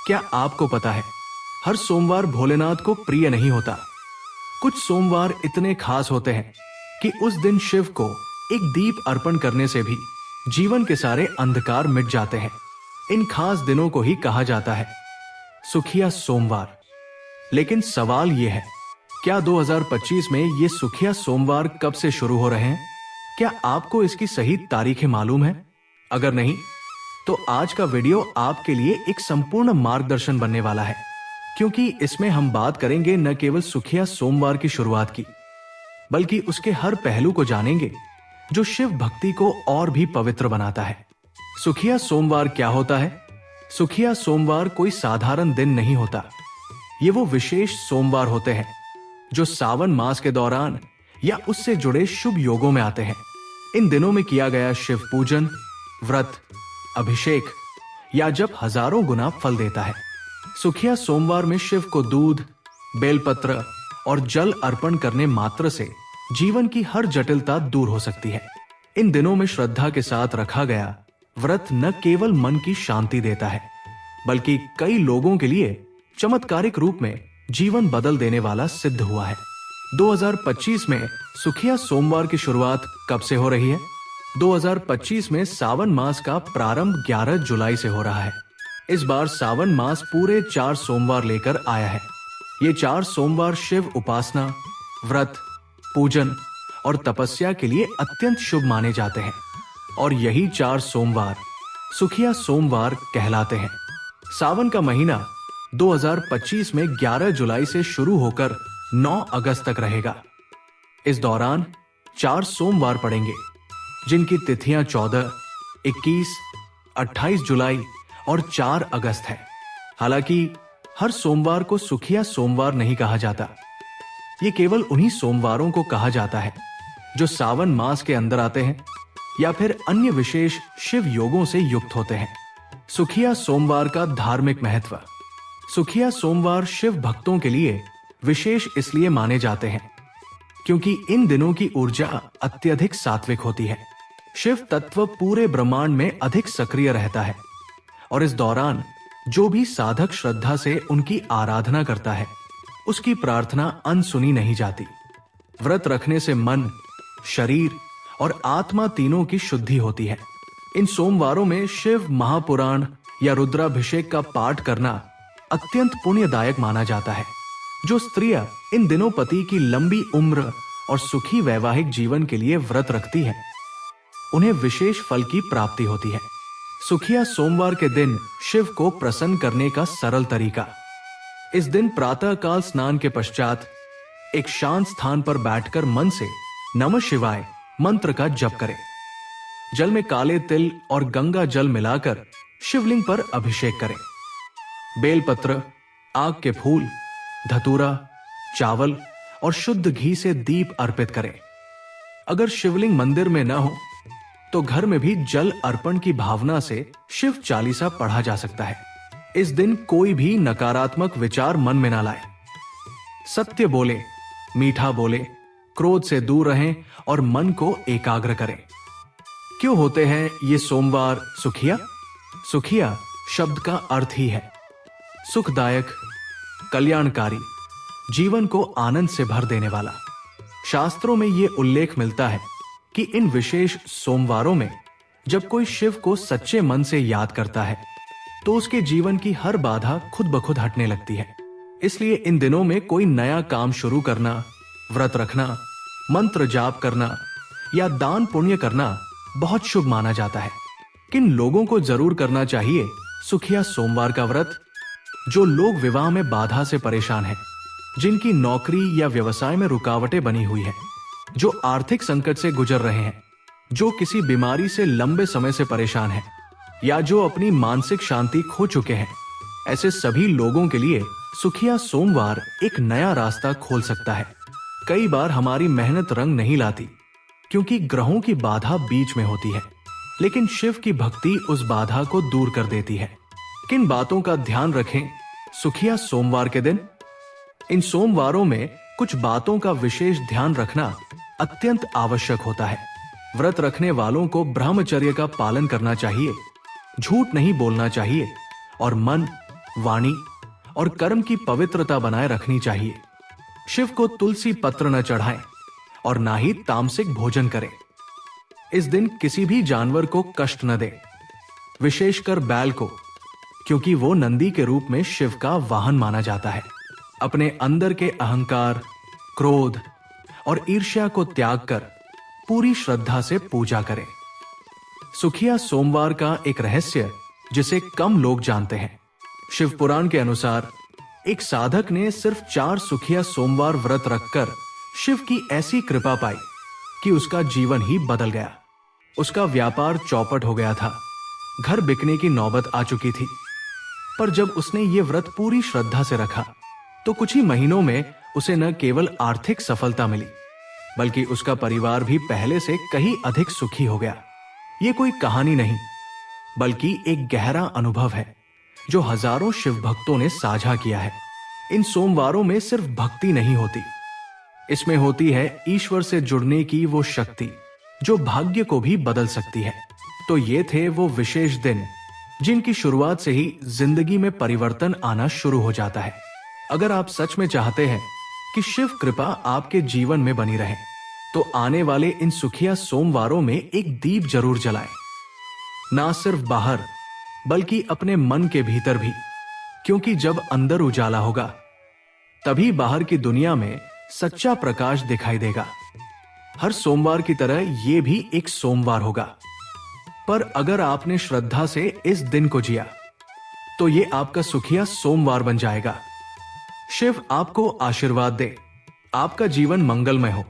क्या आपको पता है, हर सोमवार भोलेनाथ को प्रिय नहीं होता। कुछ सोमवार इतने खास होते हैं कि उस दिन शिव को एक दीप अर्पण करने से भी जीवन के सारे अंधकार मिट जाते हैं। इन खास दिनों को ही कहा जाता है सुखिया सोमवार। लेकिन सवाल यह है, क्या 2025 में ये सुखिया सोमवार कब से शुरू हो रहे हैं? क्या आपको इसकी सही तारीखें मालूम है? अगर नहीं, तो आज का वीडियो आपके लिए एक संपूर्ण मार्गदर्शन बनने वाला है, क्योंकि इसमें हम बात करेंगे न केवल सुखिया सोमवार की शुरुआत की, बल्कि उसके हर पहलू को जानेंगे जो शिव भक्ति को और भी पवित्र बनाता है। सुखिया सोमवार क्या होता है? सुखिया सोमवार कोई साधारण दिन नहीं होता। ये वो विशेष सोमवार होते हैं जो सावन मास के दौरान या उससे जुड़े शुभ योगों में आते हैं। इन दिनों में किया गया शिव पूजन, व्रत, अभिषेक या जप हजारों गुना फल देता है। सुखिया सोमवार में शिव को दूध, बेलपत्र और जल अर्पण करने मात्र से जीवन की हर जटिलता दूर हो सकती है। इन दिनों में श्रद्धा के साथ रखा गया व्रत न केवल मन की शांति देता है, बल्कि कई लोगों के लिए चमत्कारिक रूप में जीवन बदल देने वाला सिद्ध हुआ है। 2025 में सुखिया सोमवार की शुरुआत कब से हो रही है? 2025 में सावन मास का प्रारंभ 11 जुलाई से हो रहा है। इस बार सावन मास पूरे 4 सोमवार लेकर आया है। ये 4 सोमवार शिव उपासना, व्रत, पूजन और तपस्या के लिए अत्यंत शुभ माने जाते हैं, और यही 4 सोमवार सुखिया सोमवार कहलाते हैं। सावन का महीना 2025 में 11 जुलाई से शुरू होकर 9 अगस्त तक रहेगा। इस दौरान 4 सोमवार पड़ेंगे, जिनकी तिथियां 14, 21, 28 जुलाई और 4 अगस्त है। हालांकि हर सोमवार को सुखिया सोमवार नहीं कहा जाता। ये केवल उन्हीं सोमवारों को कहा जाता है जो सावन मास के अंदर आते हैं या फिर अन्य विशेष शिव योगों से युक्त होते हैं। सुखिया सोमवार का धार्मिक महत्व। सुखिया सोमवार शिव भक्तों के लिए विशेष इसलिए माने जाते हैं क्योंकि इन दिनों की ऊर्जा अत्यधिक सात्विक होती है। शिव तत्व पूरे ब्रह्मांड में अधिक सक्रिय रहता है, और इस दौरान जो भी साधक श्रद्धा से उनकी आराधना करता है, उसकी प्रार्थना अनसुनी नहीं जाती। व्रत रखने से मन, शरीर और आत्मा तीनों की शुद्धि होती है। इन सोमवारों में शिव महापुराण या रुद्राभिषेक का पाठ करना अत्यंत पुण्यदायक माना जाता है। जो स्त्रियां इन दिनों पति की लंबी उम्र और सुखी वैवाहिक जीवन के लिए व्रत रखती हैं, उन्हें विशेष फल की प्राप्ति होती है। सुखिया सोमवार के दिन शिव को प्रसन्न करने का सरल तरीका। इस दिन प्रातःकाल स्नान के पश्चात एक शांत स्थान पर बैठकर मन से नमः शिवाय मंत्र का जप करें। जल में काले तिल और गंगा जल मिलाकर शिवलिंग पर अभिषेक करें। बेलपत्र, आग के फूल, धतूरा, चावल और शुद्ध घी से दीप अर्पित करें। अगर शिवलिंग मंदिर में न हो तो घर में भी जल अर्पण की भावना से शिव चालीसा पढ़ा जा सकता है। इस दिन कोई भी नकारात्मक विचार मन में ना लाए। सत्य बोले, मीठा बोले, क्रोध से दूर रहें और मन को एकाग्र करें। क्यों होते हैं ये सोमवार सुखिया? सुखिया शब्द का अर्थ ही है सुखदायक, कल्याणकारी, जीवन को आनंद से भर देने वाला। शास्त्रों में यह उल्लेख मिलता है कि इन विशेष सोमवारों में जब कोई शिव को सच्चे मन से याद करता है तो उसके जीवन की हर बाधा खुद ब खुद हटने लगती है। इसलिए इन दिनों में कोई नया काम शुरू करना, व्रत रखना, मंत्र जाप करना या दान पुण्य करना बहुत शुभ माना जाता है। किन लोगों को जरूर करना चाहिए सुखिया सोमवार का व्रत? जो लोग विवाह में बाधा से परेशान हैं, जिनकी नौकरी या व्यवसाय में रुकावटें बनी हुई है, जो आर्थिक संकट से गुजर रहे हैं, जो किसी बीमारी से लंबे समय से परेशान हैं, या जो अपनी मानसिक शांति खो चुके हैं, ऐसे सभी लोगों के लिए सुखिया सोमवार एक नया रास्ता खोल सकता है। कई बार हमारी मेहनत रंग नहीं लाती क्योंकि ग्रहों की बाधा बीच में होती है, लेकिन शिव की भक्ति उस बाधा को दूर कर देती है। किन बातों का ध्यान रखें सुखिया सोमवार के दिन? इन सोमवारों में कुछ बातों का विशेष ध्यान रखना अत्यंत आवश्यक होता है। व्रत रखने वालों को ब्रह्मचर्य का पालन करना चाहिए, झूठ नहीं बोलना चाहिए और मन, वाणी और कर्म की पवित्रता बनाए रखनी चाहिए। शिव को तुलसी पत्र न चढ़ाएं और ना ही तामसिक भोजन करें। इस दिन किसी भी जानवर को कष्ट न दें, विशेषकर बैल को, क्योंकि वो नंदी के रूप में शिव का वाहन माना जाता है। अपने अंदर के अहंकार, क्रोध और ईर्ष्या को त्याग कर पूरी श्रद्धा से पूजा करें। सुखिया सोमवार का एक रहस्य जिसे कम लोग जानते हैं। शिव पुराण के अनुसार एक साधक ने सिर्फ 4 सुखिया सोमवार व्रत रखकर शिव की ऐसी कृपा पाई कि उसका जीवन ही बदल गया। उसका व्यापार चौपट हो गया था, घर बिकने की नौबत आ चुकी थी। पर जब उसने ये व्रत पूरी श्रद्धा से रखा तो कुछ ही महीनों में उसे न केवल आर्थिक सफलता मिली, बल्कि उसका परिवार भी पहले से कहीं अधिक सुखी हो गया। ये कोई कहानी नहीं, बल्कि एक गहरा अनुभव है जो हजारों शिव भक्तों ने साझा किया है। इन सोमवारों में सिर्फ भक्ति नहीं होती, इसमें होती है ईश्वर से जुड़ने की वो शक्ति जो भाग्य को भी बदल सकती है। तो ये थे वो विशेष दिन जिनकी शुरुआत से ही जिंदगी में परिवर्तन आना शुरू हो जाता है। अगर आप सच में चाहते हैं कि शिव कृपा आपके जीवन में बनी रहे, तो आने वाले इन सुखिया सोमवारों में एक दीप जरूर जलाएं। ना सिर्फ बाहर, बल्कि अपने मन के भीतर भी, क्योंकि जब अंदर उजाला होगा तभी बाहर की दुनिया में सच्चा प्रकाश दिखाई देगा। हर सोमवार की तरह ये भी एक सोमवार होगा, पर अगर आपने श्रद्धा से इस दिन को जिया तो ये आपका सुखिया सोमवार बन जाएगा। शिव आपको आशीर्वाद दे, आपका जीवन मंगलमय हो।